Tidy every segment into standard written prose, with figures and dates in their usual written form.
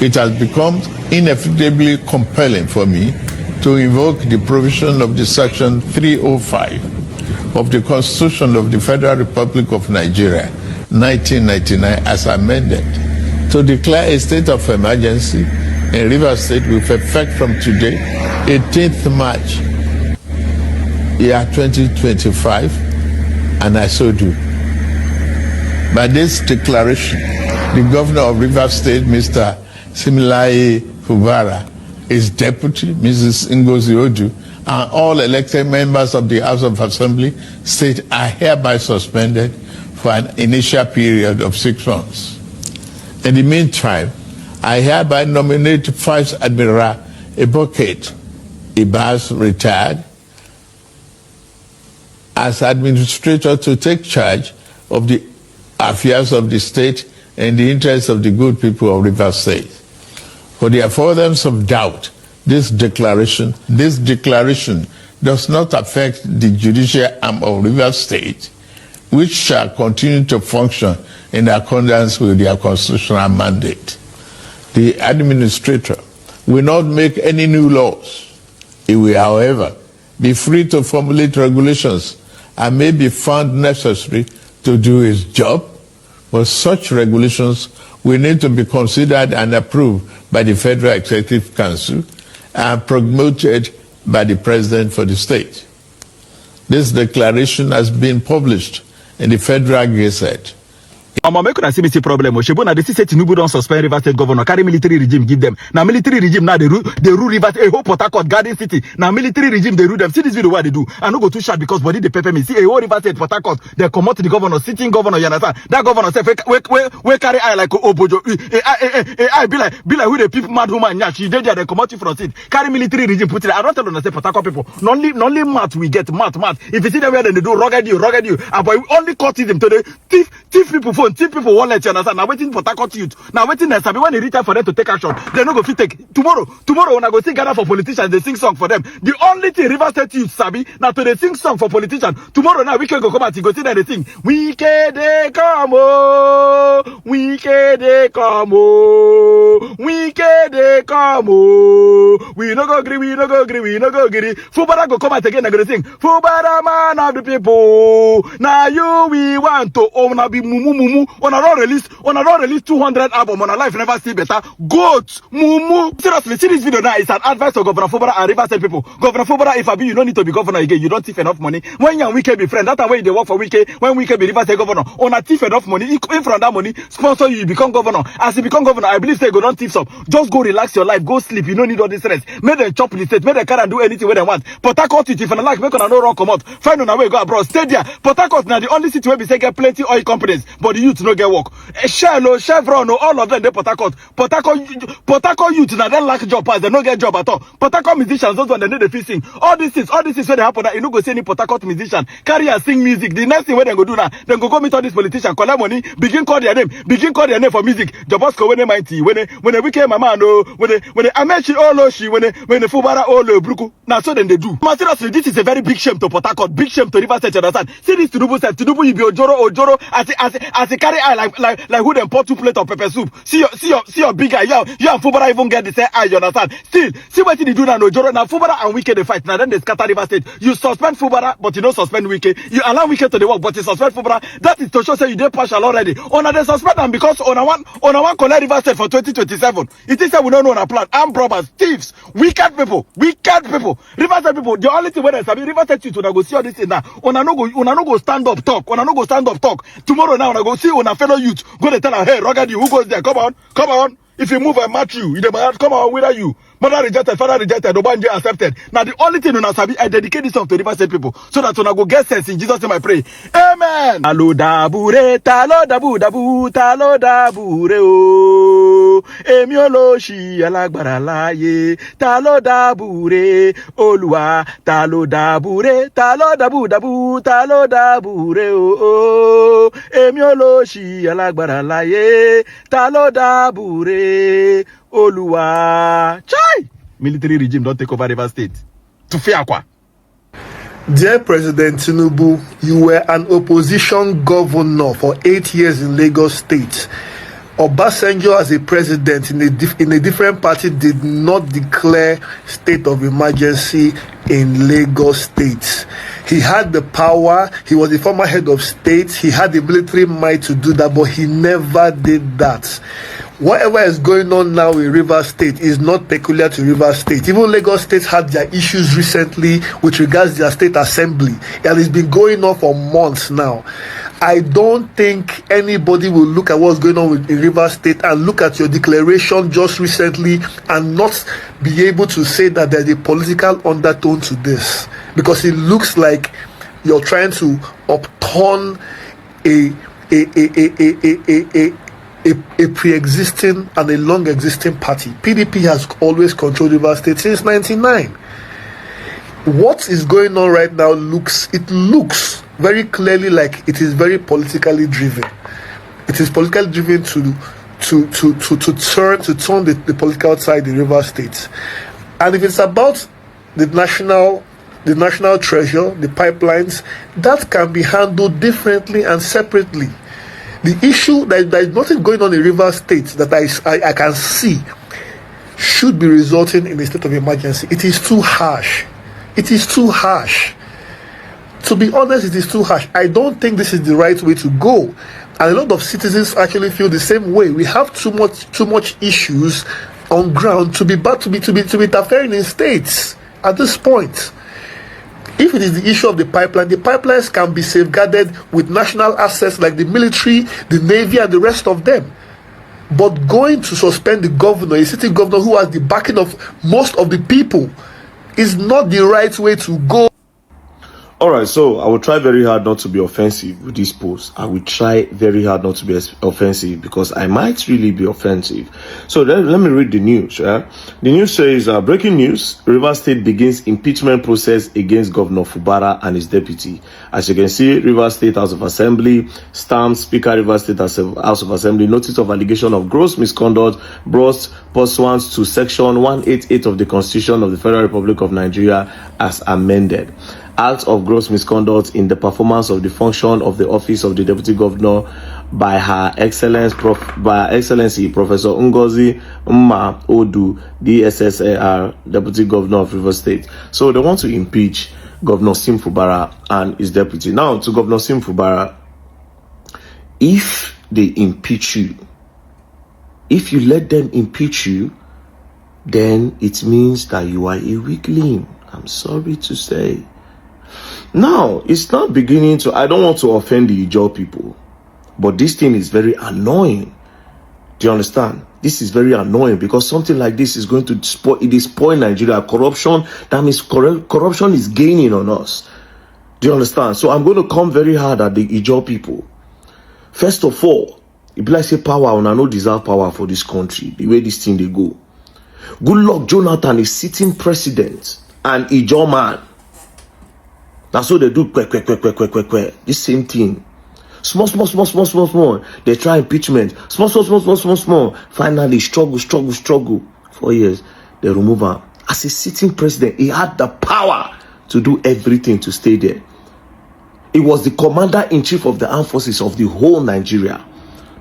it has become inevitably compelling for me to invoke the provision of the Section 305 of the Constitution of the Federal Republic of Nigeria, 1999, as amended, to declare a state of emergency in Rivers State with effect from today, 18th March, year 2025, and I so do. By this declaration, the governor of Rivers State, Mr. Similaye Fubara, his deputy, Mrs. Ngozi Odu, and all elected members of the House of Assembly state are hereby suspended for an initial period of 6 months. In the meantime, I hereby nominate Vice Admiral Advocate Ibas, retired, as administrator to take charge of the affairs of the state in the interest of the good people of Rivers State. For the avoidance of doubt, this declaration does not affect the judicial arm of Rivers State, which shall continue to function in accordance with their constitutional mandate. The administrator will not make any new laws. He will, however, be free to formulate regulations and may be found necessary to do his job, but such regulations will need to be considered and approved by the Federal Executive Council and promoted by the President for the state. This declaration has been published in the Federal Gazette. Make una see me see problem. Shebona they say Tinubu don't suspend Rivers State governor, carry military regime give them. Now military regime now they rule Rivers, a whole Portharcourt Garden City. Now military regime they rule them. See this video what they do. I no go too short because body they pepper me. See a whole Rivers State Portharcourt, they come out to the governor, sitting governor, you understand? That governor say we carry eye like Obojo. I be like who the people mad woman yeah, she did there, they come out from seat. Carry military regime put it. I don't tell them say Portharcourt people. Not only math we get math. If you see them where they do rugged you. And boy only cut them to the thief people phone. Thief people wallet, you understand? Now waiting for Portharcourt youth. Now waiting when they reach out for them to take action. They no go fit take tomorrow when I go sing gather for politicians, they sing song for them. The only thing Rivers State youth sabi now to they sing song for politicians. Tomorrow now we can go come out, you go see that they sing. We can they come oh, we can they come oh, we can they come oh. We no go agree. Fubara go come out again. I go sing. Fubara man of the people. Now you we want to own be mumu. On a don't release 200 album on a life never see better. Goats, mumu. Seriously, see this video now. It's an advice to Governor Fubara and Rivers State people. Governor Fubara, if I be, you don't need to be governor again. You don't thief enough money. When you and Wike be friends, that's why they work for Wike. When Wike be Rivers State governor, on a thief enough money. In from that money, sponsor you become governor. As you become governor, I believe say go don't thief some. Just go relax your life, go sleep. You don't need all this stress. Make them chop the state, make them carry and do anything where they want. Portharcourt, if you like, make on a no wrong come out. Find on a way go abroad. Stay there. Portharcourt now the only city where we say get plenty oil companies, but the youth no get work. Shell, Chevron, all of them they Portharcourt youth now they lack job pass, they no get job at all. Portharcourt musicians, those one they need the fee sing. All these things where they happen that you no go see any Portharcourt musician carry and sing music. The next thing where they go do now, then go meet all these politicians, collect money, begin call their name for music. Jabosco when they mighty, when they became my man, when they Amechi Oloshi, when they Fubara Olo Bruku. Now so then they do. But seriously, this is a very big shame to Portharcourt, big shame to Rivers State, understand? See this Tinubu said, Tinubu you be Ojoro as a carry eye like who them pour 2 plates of pepper soup. See your big eye. You and Fubara even get the same eye, you understand? Still, see what they do now, Ojoro. Now Fubara and Wike they fight. Now then they scatter Rivers State. You suspend Fubara, but you don't suspend Wike. You allow Wike to the work, but you suspend Fubara. That is to show say you did partial already. On they suspend them because on a one collect Rivers State for 2027. It is that we don't know on a plan. Armed robbers, thieves, wicked people. Rivers State people. The only thing where they sabi Rivers State you to go see all this thing now. On no go stand up talk. Tomorrow now I go see on a fellow youth. Go to tell her, hey, rugged you, who goes there? Come on. If you move, I match you. Come on, where are you? Mother rejected, father rejected, Obanje accepted. Now the only thing on Sabi, I dedicate this song to Rivers State people. So that when I go get sense in Jesus' name I pray. Amen. Talo dabure o. Emi oloshi alagbara láyé. Talo dabure Olúwa. Talo dabure o. Emi oloshi alagbara láyé. Talo dabure Olúwa. Chai! Military regime don't take over Rivers State. To fear quoi? Dear President Tinubu, you were an opposition governor for 8 years in Lagos State. Obasanjo as a president in a different party did not declare state of emergency in Lagos State. He had the power, he was the former head of state, he had the military might to do that, but he never did that. Whatever is going on now in Rivers State is not peculiar to Rivers State. Even Lagos State had their issues recently with regards to their state assembly, and it's been going on for months now. I don't think anybody will look at what's going on in Rivers State and look at your declaration just recently and not be able to say that there's a political undertone to this, because it looks like you're trying to upturn a pre-existing and a long-existing party. PDP has always controlled Rivers State since 1999. What is going on right now looks very clearly like it is very politically driven. It is politically driven to turn the political side in Rivers State. And if it's about the national treasure, the pipelines, that can be handled differently and separately. The issue that there is nothing going on in Rivers State that I can see should be resulting in a state of emergency. It is too harsh. It is too harsh. To be honest, it is too harsh. I don't think this is the right way to go. And a lot of citizens actually feel the same way. We have too much issues on ground to be interfering in states at this point. If it is the issue of the pipelines can be safeguarded with national assets like the military, the navy, and the rest of them. But going to suspend the governor, a city governor who has the backing of most of the people, is not the right way to go. All right, so I will try very hard not to be offensive with this post. I will try very hard not to be offensive because I might really be offensive. So let me read the news. The news says, breaking news, Rivers State begins impeachment process against Governor Fubara and his deputy. As you can see, Rivers State House of Assembly stamps Speaker Rivers State House of Assembly notice of allegation of gross misconduct brought pursuant to Section 188 of the Constitution of the Federal Republic of Nigeria as amended. Acts of gross misconduct in the performance of the function of the office of the Deputy Governor by Her Excellency Professor Ngozi Mma Odu, DSSAR, Deputy Governor of Rivers State. So they want to impeach Governor Sim Fubara and his deputy. Now, to Governor Sim Fubara, if they impeach you, if you let them impeach you, then it means that you are a weakling. I'm sorry to say. Now, it's not beginning to, I don't want to offend the Ijaw people, but this thing is very annoying. Do you understand? This is very annoying because something like this is going to spoil Nigeria. Corruption, that means corruption is gaining on us. Do you understand? So I'm going to come very hard at the Ijaw people. First of all, if I say power, and I no deserve power for this country, the way this thing they go. Good luck, Jonathan is sitting president and Ijaw man. That's what they do. This same thing. Small. They try impeachment. Small. Finally, struggle. 4 years. They remove him. As a sitting president, he had the power to do everything to stay there. He was the commander-in-chief of the armed forces of the whole Nigeria.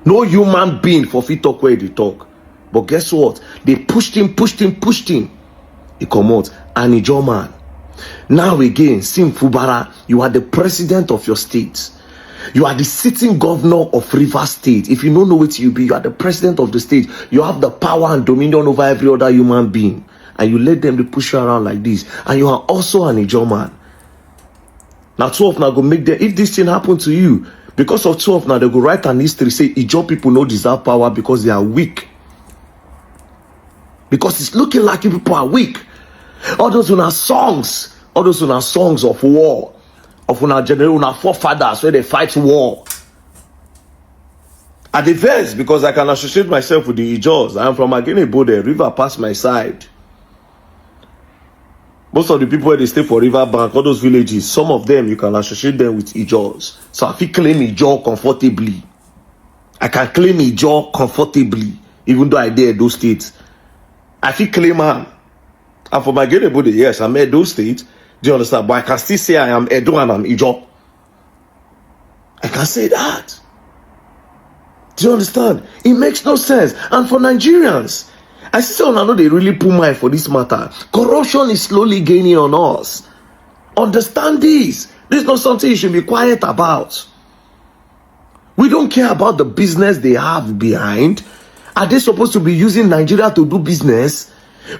No human being for fit talk where they talk. But guess what? They pushed him. He come out. And Ijaw man. Now again, Sim Fubara, you are the president of your state. You are the sitting governor of Rivers State. If you don't know what you be, you are the president of the state. You have the power and dominion over every other human being. And you let them push you around like this. And you are also an Ijaw man. Now 12 now go make them, if this thing happen to you, because of 12 now they go write an history, say Ijaw people no deserve power because they are weak. Because it's looking like people are weak. All those who are songs of war, of our generation, our forefathers where they fight war. At the verse, because I can associate myself with the Ijaws. I am from Agenebo, the river past my side. Most of the people where they stay for river bank, all those villages, some of them you can associate them with Ijaws. So I can claim Ijaw comfortably. I can claim Ijaw comfortably, even though I dare those states. I feel claim man. And for my Agenebo, yes, I'm Edo State. Do you understand? But I can still say I am Edo and I'm Ijaw. I can say that. Do you understand? It makes no sense. And for Nigerians, I still know they really put mind for this matter. Corruption is slowly gaining on us. Understand this. This is not something you should be quiet about. We don't care about the business they have behind. Are they supposed to be using Nigeria to do business?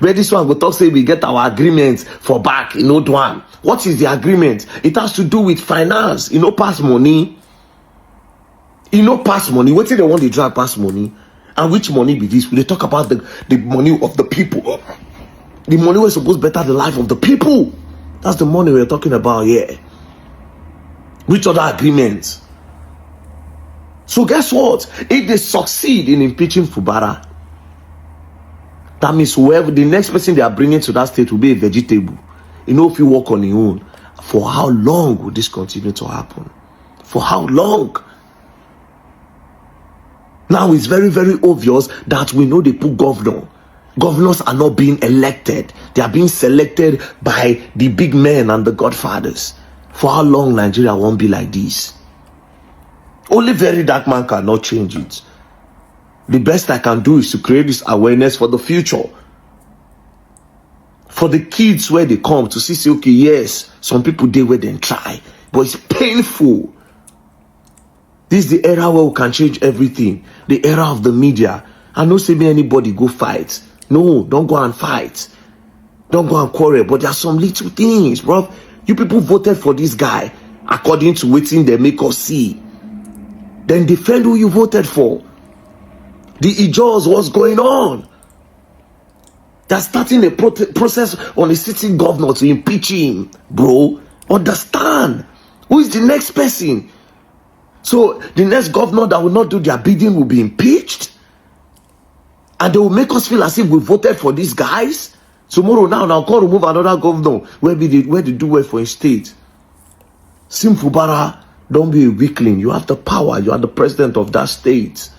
Where this one will talk, say we get our agreement for back in old one. What is the agreement? It has to do with finance. Pass money. Pass money. What do they want to drive pass money? And which money be this? They talk about the money of the people. The money was supposed to better the life of the people. That's the money we're talking about here. Which other agreements? So guess what? If they succeed in impeaching Fubara, that means whoever the next person they are bringing to that state will be a vegetable. If you walk on your own, for how long will this continue to happen? For how long? Now it's very, very obvious that we know they put governor. Governors are not being elected. They are being selected by the big men and the godfathers. For how long Nigeria won't be like this? Only very dark man cannot change it. The best I can do is to create this awareness for the future. For the kids where they come to see, okay, yes, some people did where they try, but it's painful. This is the era where we can change everything. The era of the media. I don't say me anybody go fight. No, don't go and fight. Don't go and quarrel. But there are some little things, bro. You people voted for this guy according to what they make us see. Then defend who you voted for. The Ijaws, what's going on? They're starting a process on a sitting governor to impeach him, bro. Understand? Who is the next person? So the next governor that will not do their bidding will be impeached? And they will make us feel as if we voted for these guys? Tomorrow now, I'll call remove another governor where they do well for a state. Sim Fubara, don't be a weakling. You have the power. You are the president of that state.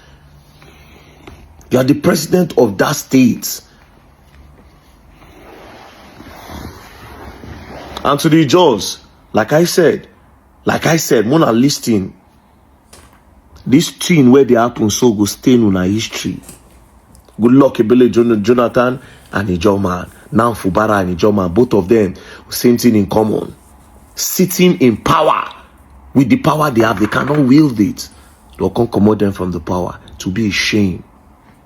You are the president of that state. And to the Ijaws, like I said, Mona listing. This thing where they happen so go stay in our history. Good luck, Ebele Jonathan and Ijaw man. Now Fubara and Ijaw man, both of them, same thing in common. Sitting in power. With the power they have, they cannot wield it. They can't commode them from the power. To be a shame.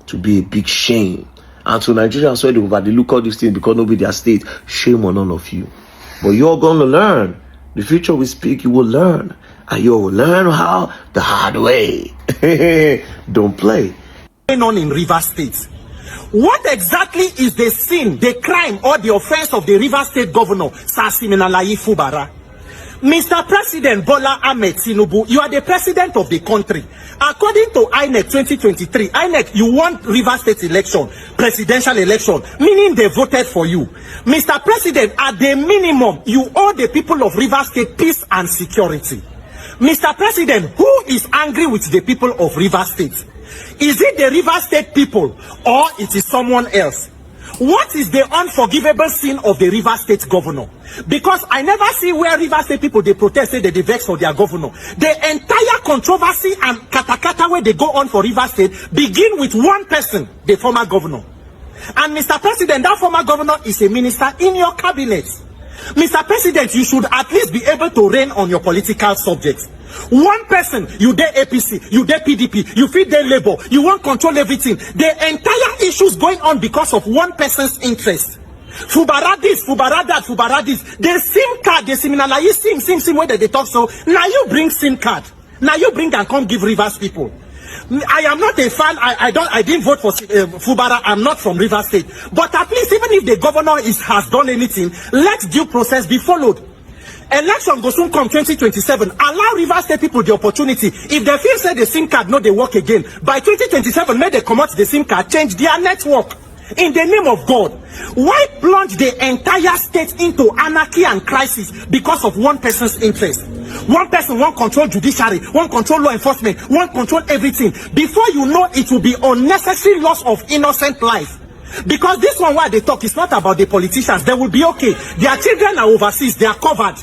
To be a big shame. And so Nigerians swear over they look all these things because nobody their state. Shame on all of you. But you're gonna learn. The future will speak, you will learn. And you will learn how? The hard way. Don't play. Going on in Rivers State. What exactly is the sin, the crime, or the offense of the Rivers State Governor, Sasiminalayi Fubara? Mr. President Bola Ahmed Tinubu, you are the president of the country. According to INEC 2023, INEC, you won Rivers State election, presidential election, meaning they voted for you. Mr. President, at the minimum, you owe the people of Rivers State peace and security. Mr. President, who is angry with the people of Rivers State? Is it the Rivers State people or it is someone else? What is the unforgivable sin of the Rivers State governor? Because I never see where Rivers State people, they protest, say they vex for their governor. The entire controversy and katakata where they go on for Rivers State begin with one person, the former governor. And Mr. President, that former governor is a minister in your cabinet. Mr. President, you should at least be able to reign on your political subjects. One person, you dare APC, you dare PDP, you feed their labor, you want control everything. The entire issues going on because of one person's interest. Fubara this, Fubara that, Fubara this. The SIM card, the Siminalayi SIM where they talk so. Now you bring SIM card. Now you bring and come give Rivers people. I am not a fan. I didn't vote for Fubara. I'm not from Rivers State. But at least even if the governor has done anything, let due process be followed. Election goes soon come 2027. Allow Rivers State people the opportunity. If they feel say the SIM card no they work again, by 2027 may they come out the SIM card, change their network. In the name of God, why plunge the entire state into anarchy and crisis because of one person's interest? One person won't control judiciary, won't control law enforcement, won't control everything. Before you know, it will be unnecessary loss of innocent life. Because this one where they talk is not about the politicians. They will be okay. Their children are overseas. They are covered.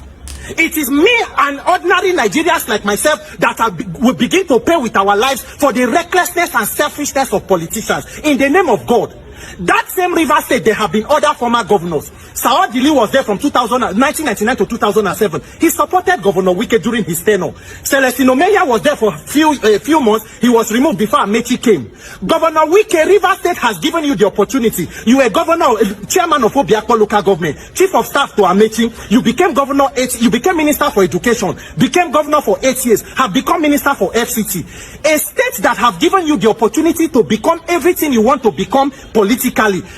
It is me and ordinary Nigerians like myself that will begin to pay with our lives for the recklessness and selfishness of politicians in the name of God. That same Rivers State, there have been other former governors. Saad Dili was there from 1999 to 2007. He supported Governor Wike during his tenure. Celestino Meya was there for a few months. He was removed before Amechi came. Governor Wike, Rivers State has given you the opportunity. You were governor, chairman of Obiakpo local government, chief of staff to Amechi. You became governor, you became minister for education, became governor for 8 years, have become minister for FCT. A state that have given you the opportunity to become everything you want to become politically.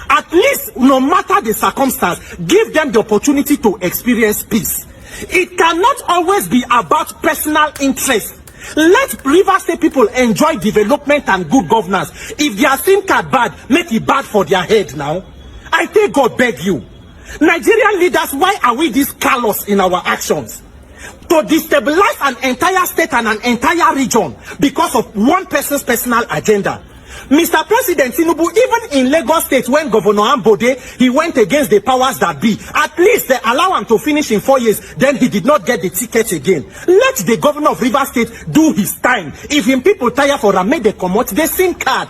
At least, no matter the circumstance, give them the opportunity to experience peace. It cannot always be about personal interest. Let Rivers State people enjoy development and good governance. If their SIM card bad, make it bad for their head now. I thank God, beg you. Nigerian leaders, why are we this callous in our actions? To destabilize an entire state and an entire region because of one person's personal agenda. Mr. President Tinubu, even in Lagos State, when Governor Ambode, he went against the powers that be. At least they allow him to finish in 4 years. Then he did not get the ticket again. Let the governor of Rivers State do his time. If him people tire for him, make they come out, they SIM card.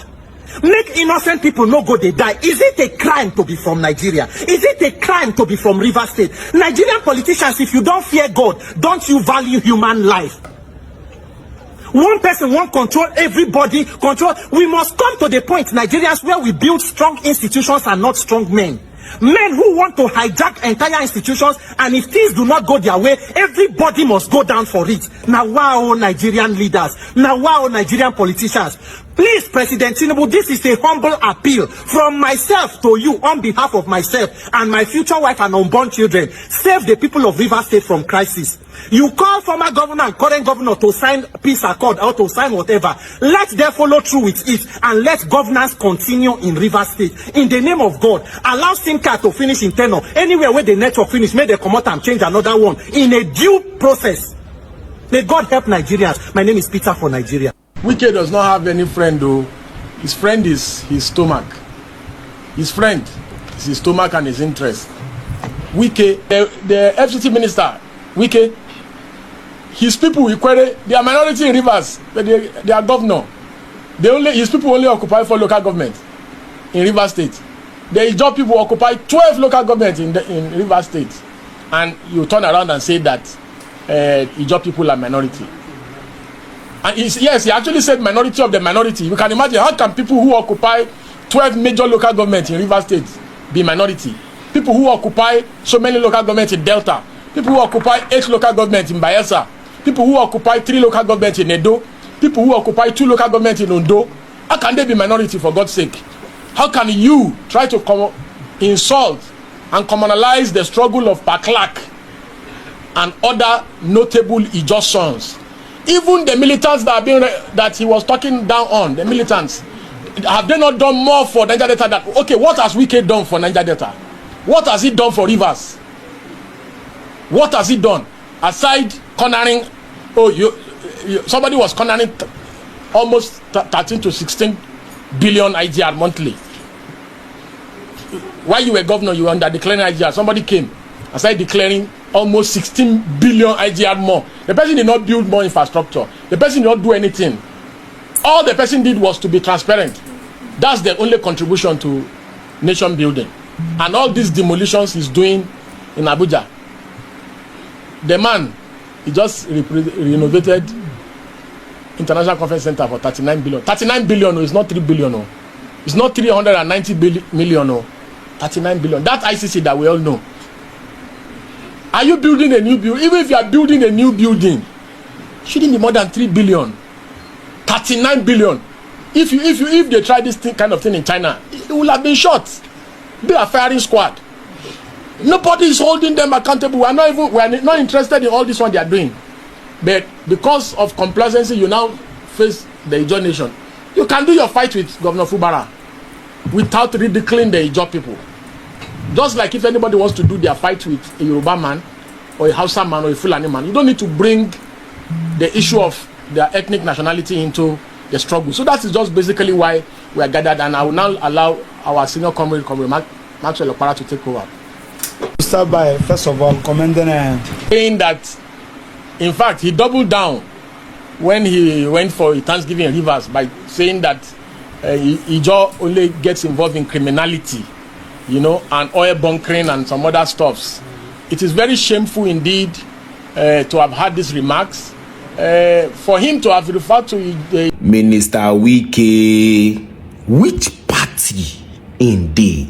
Make innocent people no go, they die. Is it a crime to be from Nigeria? Is it a crime to be from Rivers State? Nigerian politicians, if you don't fear God, don't you value human life? One person won't control everybody. We must come to the point, Nigerians, where we build strong institutions and not strong men. Men who want to hijack entire institutions, and if things do not go their way, everybody must go down for it. Now, wow, Nigerian leaders. Now, wow, Nigerian politicians. Please, President Tinubu, this is a humble appeal from myself to you on behalf of myself and my future wife and unborn children. Save the people of Rivers State from crisis. You call former governor and current governor to sign peace accord or to sign whatever. Let them follow through with it and let governance continue in Rivers State. In the name of God, allow SIM card to finish in tenor. Anywhere where the network finish, may they come out and change another one in a due process. May God help Nigerians. My name is Peter for Nigeria. Wike does not have any friend though. His friend is his stomach. His friend is his stomach and his interest. Wike, the FCT minister, Wike, his people will query, they are minority in Rivers, but they are governor. His people only occupy 4 local governments in Rivers State. The Ijaw people occupy 12 local governments in Rivers State. And you turn around and say that Ijaw people are minority. And yes, he actually said minority of the minority. You can imagine, how can people who occupy 12 major local governments in Rivers State be minority? People who occupy so many local governments in Delta, people who occupy 8 local governments in Bayelsa, people who occupy 3 local governments in Edo, people who occupy 2 local governments in Ondo, how can they be minority, for God's sake? How can you try to insult and communalize the struggle of Paklak and other notable Ijaw sons? Even the militants that he was talking down on, the militants, have they not done more for Niger Delta? Okay, what has Wike done for Niger Delta? What has he done for Rivers? What has he done? Aside cornering, somebody was cornering almost 13 to 16 billion IGR monthly. While you were governor, you were under declaring IGR. Somebody came and started declaring almost 16 billion IGR more. The person did not build more infrastructure. The person did not do anything. All the person did was to be transparent. That's the only contribution to nation building. And all these demolitions he's doing in Abuja. The man, he just renovated International Conference Center for 39 billion. 39 billion is not 3 billion. It's not 390 million. 39 billion. That ICC that we all know. Are you building a new building? Even if you are building a new building, shouldn't be more than 3 billion. 39 billion. If they try this kind of thing in China, it will have been shot. Be a firing squad. Nobody is holding them accountable. We are not interested in all this one they are doing. But because of complacency, you now face the Ijaw nation. You can do your fight with Governor Fubara without ridiculing the Ijaw people. Just like if anybody wants to do their fight with a Yoruba man or a Hausa man or a Fulani man, you don't need to bring the issue of their ethnic nationality into the struggle. So that is just basically why we are gathered, and I will now allow our senior comrade Maxwell Okpara to take over. start by, first of all, commending saying that, in fact, he doubled down when he went for Thanksgiving in Rivers by saying that Ijaw only gets involved in criminality, you know, and oil bunkering and some other stuffs. It is very shameful indeed to have had these remarks. For him to have referred to Minister Wike, which party in day?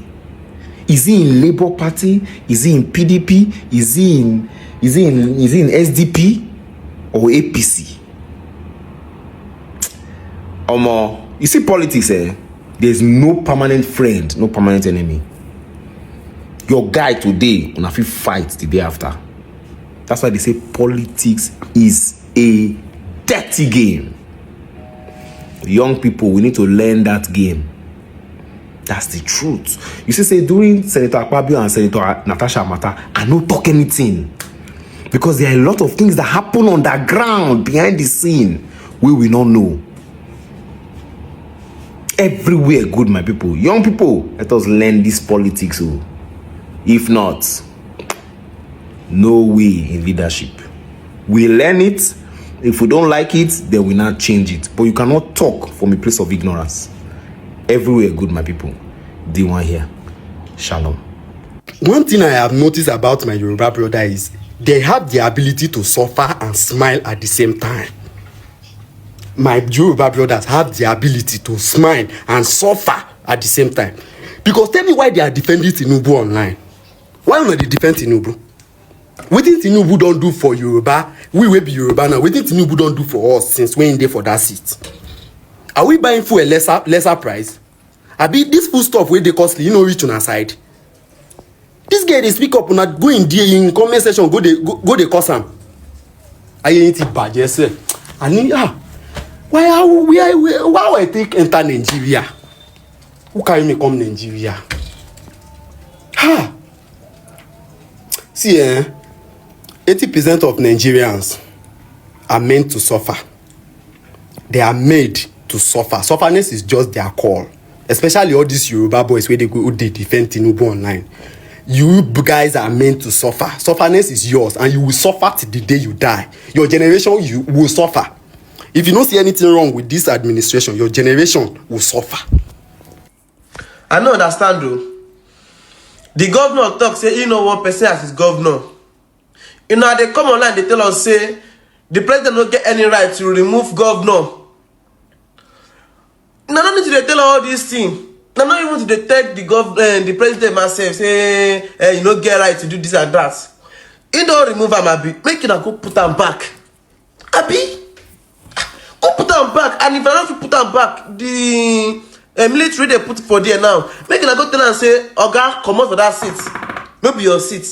Is he in Labour Party? Is he in PDP? Is he in SDP or APC? You see politics, there's no permanent friend, no permanent enemy. Your guy today, when I feel fight the day after. That's why they say politics is a dirty game. Young people, we need to learn that game. That's the truth. You see, say during Senator Akpabio and Senator Natasha Mata, I don't talk anything. Because there are a lot of things that happen on the ground, behind the scene, we will not know. Everywhere good, my people. Young people, let us learn this politics. Oh. If not, no way in leadership. We learn it. If we don't like it, then we not change it. But you cannot talk from a place of ignorance. Everywhere good, my people. D1 here. Shalom. One thing I have noticed about my Yoruba brother is they have the ability to suffer and smile at the same time. My Yoruba brothers have the ability to smile and suffer at the same time. Because tell me why they are defending Tinubu online. Why not they defend Tinubu? What did Tinubu don't do for Yoruba? We will be Yoruba now. What did Tinubu don't do for us since we're in there for that seat? Are we buying for a lesser price? I be this food stuff where they costly, you know, reach on our side. This guy they speak up, not go in there in comment section, go they cause him. I ain't it bad, yes sir. I need why I take enter Nigeria? Who carry me come Nigeria? See, 80% of Nigerians are meant to suffer. They are made to suffer. Sufferness is just their call. Especially all these Yoruba boys where they go, they defend Tinubu online. You guys are meant to suffer. Sufferness is yours, and you will suffer till the day you die. Your generation, you will suffer. If you don't see anything wrong with this administration, your generation will suffer. I don't understand though. The governor talk say you know one person as his governor. You know they come online, they tell us say the president don't get any right to remove governor. Now no need to tell all these things. Now not even to detect the president myself say you don't get right to do this and that. He don't remove him, Abi. Make it go put him back. Abi, go put him back. And if I don't put him back, the military they put for there now. Make it go tell and say, Oga, come out for that seat. Maybe your seat.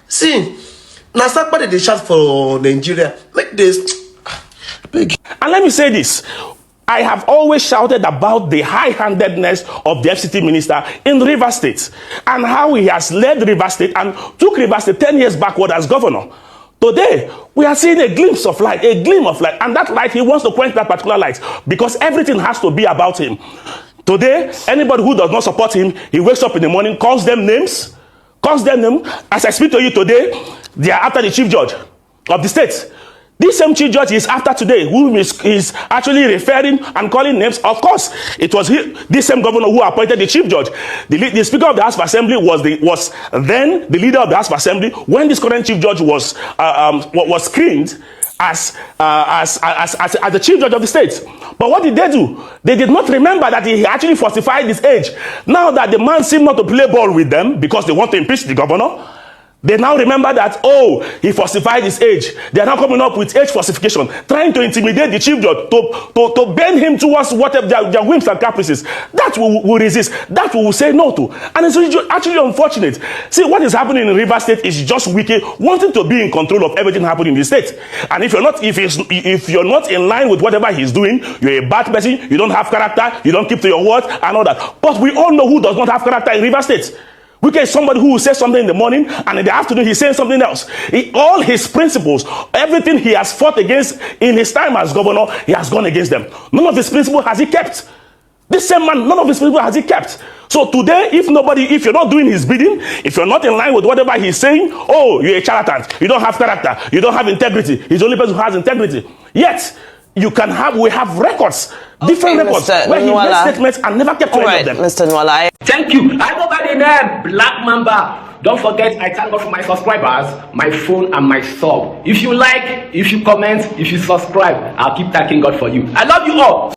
See, now somebody they shout for Nigeria. Make this big. And let me say this. I have always shouted about the high-handedness of the FCT minister in Rivers State and how he has led Rivers State and took Rivers State 10 years backward as governor. Today, we are seeing a glimpse of light, a gleam of light, and that light, he wants to quench that particular light because everything has to be about him. Today, anybody who does not support him, he wakes up in the morning, calls them names. As I speak to you today, they are after the chief judge of the state. This same chief judge is after today, who is actually referring and calling names. Of course, it was this same governor who appointed the chief judge. The Speaker of the House of Assembly was then the leader of the House of Assembly when this current chief judge was screened as the chief judge of the state. But what did they do? They did not remember that he actually falsified his age. Now that the man seemed not to play ball with them because they want to impeach the governor, they now remember that, oh, he falsified his age. They are now coming up with age falsification, trying to intimidate the chief judge, to bend him towards whatever their whims and caprices. That we will resist. That we will say no to. And it's actually unfortunate. See, what is happening in Rivers State is just wicked, wanting to be in control of everything happening in the state. And if you're not in line with whatever he's doing, you're a bad person, you don't have character, you don't keep to your word, and all that. But we all know who does not have character in Rivers State. We get somebody who will say something in the morning and in the afternoon he's saying something else. All his principles, everything he has fought against in his time as governor, he has gone against them. None of his principles has he kept. This same man, none of his people has he kept. So today, if you're not doing his bidding, if you're not in line with whatever he's saying, oh, you're a charlatan, you don't have character, you don't have integrity. He's the only person who has integrity. Yet, we have records, different records, where he made statements and never kept any of them. Mr. Nwala. Thank you. I go by the name Black Mamba. Don't forget, I thank God for my subscribers, my phone, and my sub. If you like, if you comment, if you subscribe, I'll keep thanking God for you. I love you all.